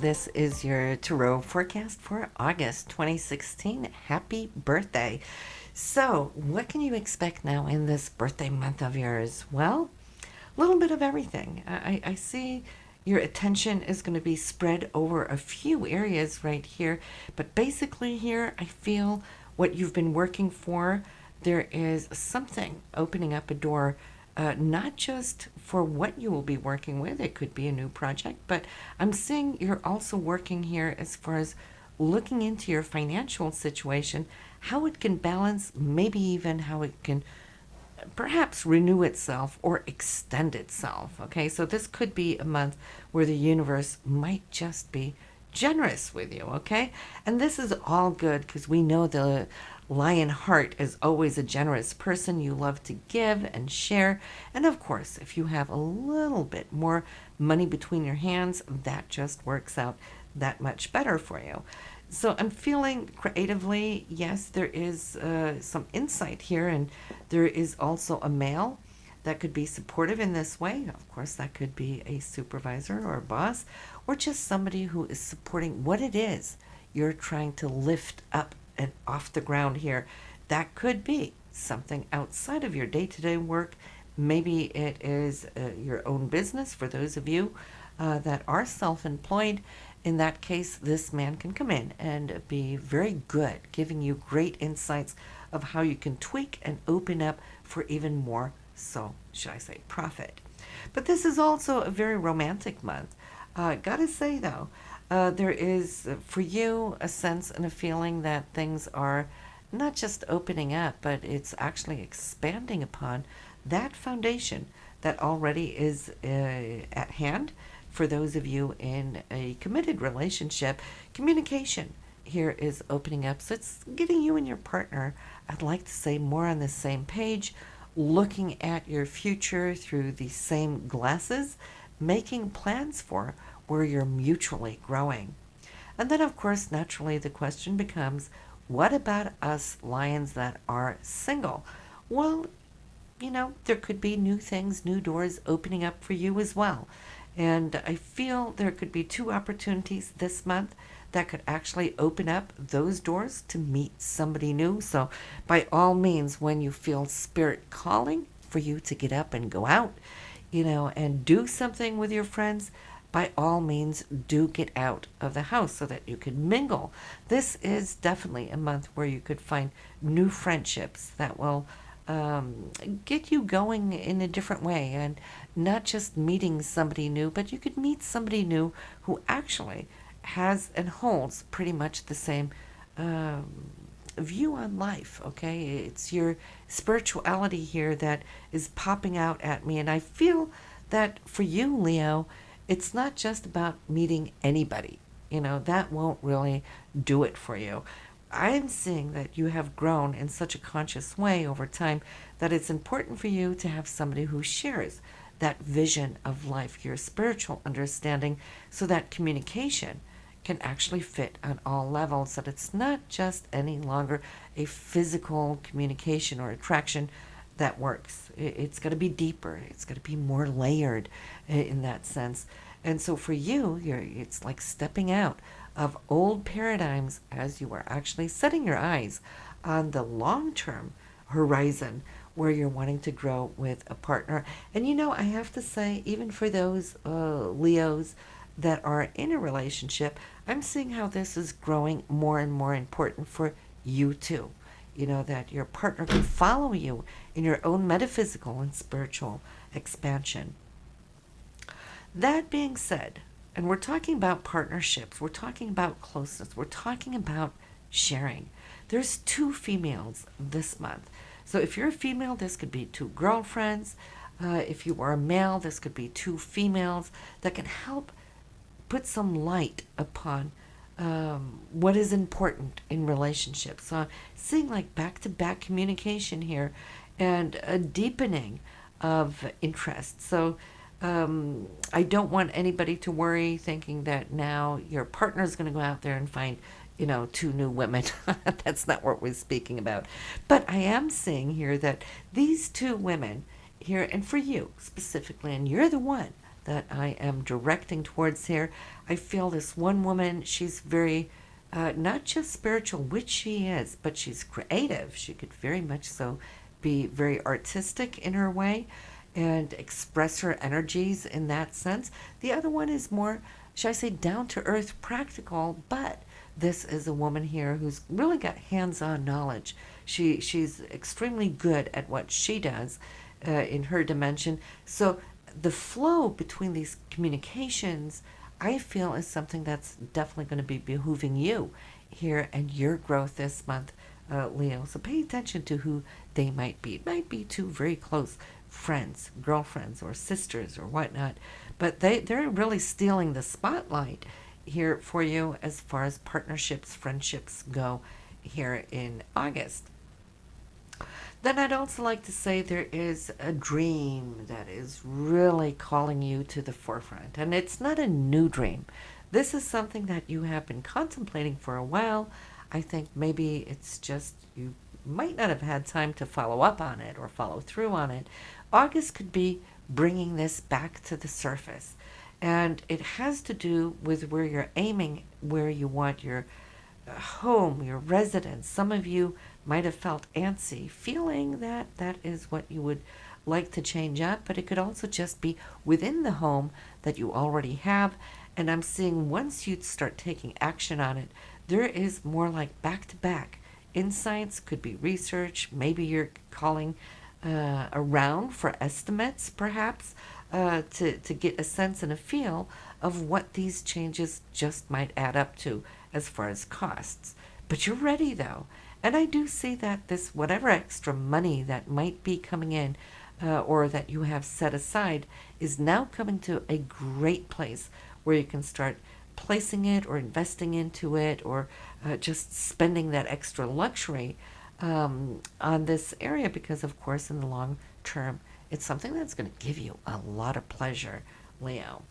This is your tarot forecast for August 2016. Happy birthday. So, what can you expect now in this birthday month of yours? Well, a little bit of everything. I see your attention is going to be spread over a few areas right here, but basically, here I feel what you've been working for. There is something opening up a door, not just for what you will be working with, it could be a new project, but I'm seeing you're also working here as far as looking into your financial situation, how it can balance, maybe even how it can perhaps renew itself or extend itself. Okay, so this could be a month where the universe might just be generous with you. Okay, and this is all good because we know the lion heart is always a generous person. You love to give and share, and of course, if you have a little bit more money between your hands, that just works out that much better for you. So I'm feeling creatively, yes, there is some insight here, and there is also a male that could be supportive in this way. Of course, that could be a supervisor or a boss, or just somebody who is supporting what it is you're trying to lift up and off the ground here. That could be something outside of your day-to-day work. Maybe it is your own business for those of you that are self-employed. In that case, this man can come in and be very good, giving you great insights of how you can tweak and open up for even more, so should I say, profit. But this is also a very romantic month. Gotta say though, there is for you a sense and a feeling that things are not just opening up, but it's actually expanding upon that foundation that already is at hand. For those of you in a committed relationship, communication here is opening up. So it's getting you and your partner, I'd like to say, more on the same page, looking at your future through the same glasses, making plans for where you're mutually growing. And then, of course, naturally the question becomes, what about us lions that are single? Well, there could be new things, new doors opening up for you as well. And I feel there could be two opportunities this month that could actually open up those doors to meet somebody new. So, by all means, when you feel spirit calling for you to get up and go out, and do something with your friends, by all means, do get out of the house so that you can mingle. This is definitely a month where you could find new friendships that will get you going in a different way, and not just meeting somebody new, but you could meet somebody new who actually has and holds pretty much the same view on life. Okay, it's your spirituality here that is popping out at me, and I feel that for you, Leo, it's not just about meeting anybody. That won't really do it for you. I'm seeing that you have grown in such a conscious way over time that it's important for you to have somebody who shares that vision of life, your spiritual understanding, so that communication can actually fit on all levels, that it's not just any longer a physical communication or attraction that works. It's got to be deeper. It's got to be more layered in that sense. And so for you, it's like stepping out of old paradigms as you are actually setting your eyes on the long-term horizon where you're wanting to grow with a partner. And I have to say, even for those Leos that are in a relationship, I'm seeing how this is growing more and more important for you too. That your partner can follow you in your own metaphysical and spiritual expansion. That being said, and we're talking about partnerships, we're talking about closeness, we're talking about sharing. There's two females this month. So if you're a female, this could be two girlfriends. If you are a male, this could be two females that can help put some light upon what is important in relationships. So seeing like back-to-back communication here and a deepening of interest. So I don't want anybody to worry thinking that now your partner is going to go out there and find, two new women. That's not what we're speaking about. But I am seeing here that these two women here, and for you specifically, and you're the one that I am directing towards here. I feel this one woman, she's very, not just spiritual, which she is, but she's creative. She could very much so be very artistic in her way and express her energies in that sense. The other one is more, should I say, down to earth, practical, but this is a woman here who's really got hands-on knowledge. She's extremely good at what she does in her dimension. So the flow between these communications, I feel, is something that's definitely going to be behooving you here and your growth this month, Leo. So pay attention to who they might be. It might be two very close friends, girlfriends, or sisters, or whatnot, but they're really stealing the spotlight here for you as far as partnerships, friendships go here in August. Then I'd also like to say there is a dream that is really calling you to the forefront. And it's not a new dream. This is something that you have been contemplating for a while. I think maybe it's just you might not have had time to follow up on it or follow through on it. August could be bringing this back to the surface. And it has to do with where you're aiming, where you want your home, your residence. Some of you might have felt antsy, feeling that that is what you would like to change up, but it could also just be within the home that you already have. And I'm seeing once you start taking action on it, there is more like back to back insights, could be research, maybe you're calling around for estimates perhaps to get a sense and a feel of what these changes just might add up to as far as costs. But you're ready though. And I do see that this, whatever extra money that might be coming in or that you have set aside, is now coming to a great place where you can start placing it or investing into it or just spending that extra luxury on this area because, of course, in the long term, it's something that's going to give you a lot of pleasure, Leo.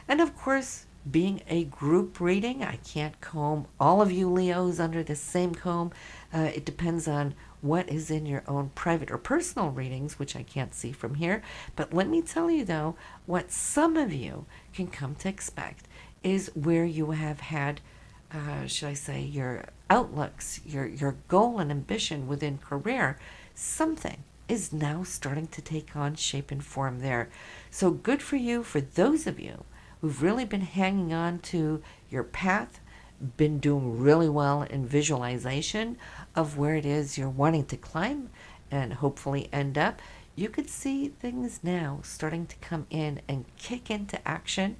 And, of course, being a group reading, I can't comb all of you Leos under the same comb. It depends on what is in your own private or personal readings, which I can't see from here. But let me tell you, though, what some of you can come to expect is where you have had, should I say, your outlooks, your goal and ambition within career, something is now starting to take on shape and form there. So good for you, for those of you who've really been hanging on to your path, been doing really well in visualization of where it is you're wanting to climb and hopefully end up. You could see things now starting to come in and kick into action.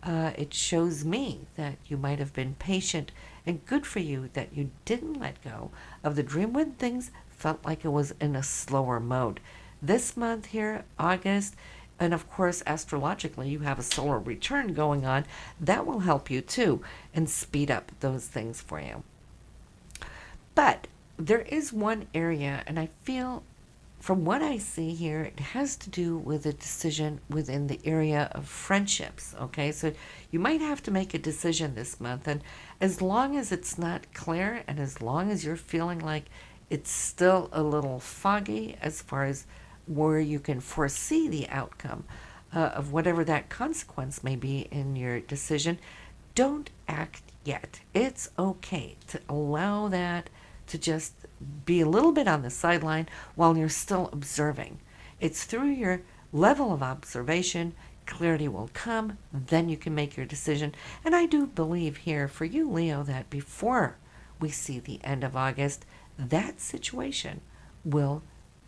It shows me that you might have been patient, and good for you that you didn't let go of the dream when things felt like it was in a slower mode. This month here, August, and of course, astrologically, you have a solar return going on. That will help you too and speed up those things for you. But there is one area, and I feel from what I see here, it has to do with a decision within the area of friendships. Okay, so you might have to make a decision this month, and as long as it's not clear and as long as you're feeling like it's still a little foggy as far as where you can foresee the outcome of whatever that consequence may be in your decision, don't act yet. It's okay to allow that to just be a little bit on the sideline while you're still observing. It's through your level of observation, clarity will come, then you can make your decision. And I do believe here for you, Leo, that before we see the end of August, that situation will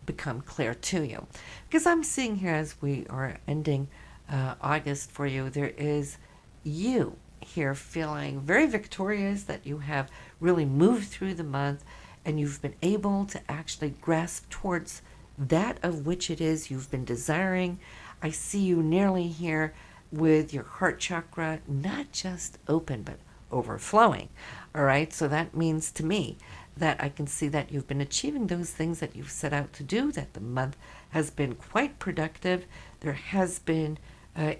become clear to you. Because I'm seeing here as we are ending August for you, there is you here feeling very victorious that you have really moved through the month and you've been able to actually grasp towards that of which it is you've been desiring. I see you nearly here with your heart chakra not just open but overflowing. All right, so that means to me that I can see that you've been achieving those things that you've set out to do, that the month has been quite productive. There has been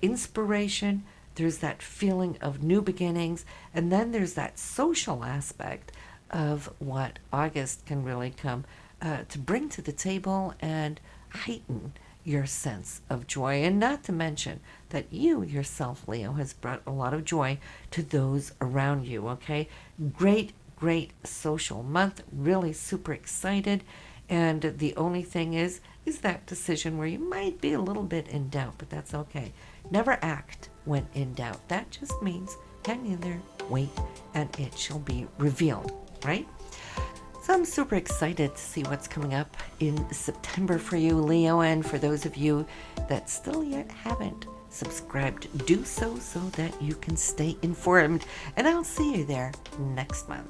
inspiration. There's that feeling of new beginnings. And then there's that social aspect of what August can really come to bring to the table and heighten your sense of joy. And not to mention that you yourself, Leo, has brought a lot of joy to those around you, okay? Great, great social month. Really super excited. And the only thing is that decision where you might be a little bit in doubt, but that's okay. Never act when in doubt. That just means hang in there, wait, and it shall be revealed, right? So I'm super excited to see what's coming up in September for you, Leo, and for those of you that still yet haven't subscribed, do so that you can stay informed. And I'll see you there next month.